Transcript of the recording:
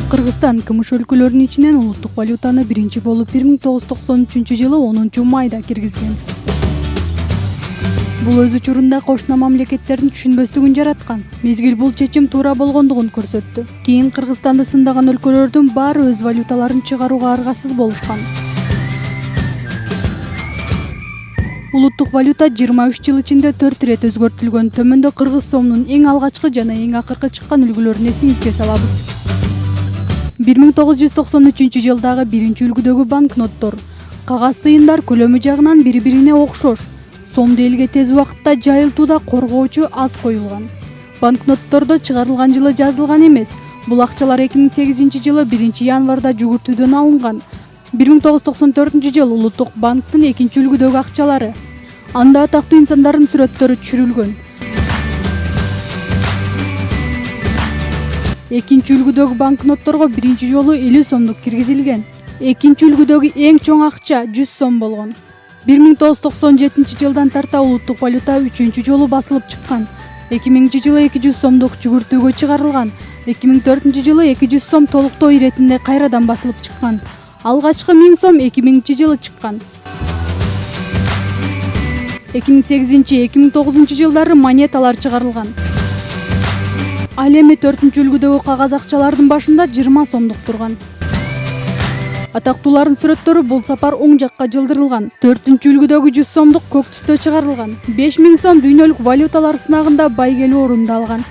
Кыргызстан КМШ өлкөлөрүнүн ичинен улуттук валютаны биринчи болуп 1993-жылы 10-майда киргизген. Бул өз учурунда кошуна мамлекеттердин түшүнбөстүгүн жараткан. Мезгил бул чечим туура болгондугун көрсөттү. Кийин Кыргызстанды сындаган өлкөлөрдүн баары өз валюталарын чыгарууга аргасыз болушкан. Улуттук валюта 23 жыл ичинде 4 ирет өзгөртүлгөн. Төмөндө кыргыз сомунун эң алгачкы жана эң акыркы чыккан үлгүлөрүн эсиңизге салабыз. 1993 жылдагы биринчи үлгүдөгү банкноттор. Кагаз тыйындар көлөмү жагынан бири-бирине окшош. Сомду элге тез убакытта жайылтууда коргоочу аз коюлган. Банкноттордо чыгарылган жылы жазылган эмес. Бул акчалар 2008 жылы 1-январда жүгүртүүдөн алынган. 1994 жылы Улуттук банктын экинчи үлгүдөгү акчалары. Анда атактуу инсандардын сүрөттөрү түшүрүлгөн. Экинчи үлгүдөгү банкнотторго биринчи жолу 50 сомдук киргизилген. Экинчи үлгүдөгү эң чоң акча 100 сом болгон. 1997 жылдан тарта улуттук валюта 3-чү жолу басылып чыккан. 2000 жылы 200 сомдук жүгүртүүгө чыгарылган. 2004 жылы 200 сом толуктоо иретинде кайрадан басылып чыккан. Алгачкы 1000 сом 2000 жылы чыккан. 2008-2009 жылдары монеталар чыгарылган. Ал эми 4-чү үлгүдөгү кагаз акчалардын башында 20 сомдук турган. Атактуулардын сүрөттөрү бул сапар оң жакка жылдырылган. 4-чү үлгүдөгү 100 сомдук көк түстө чыгарылган. 5000 сом дүйнөлүк валюталар сынагында байгелүү орунду алган.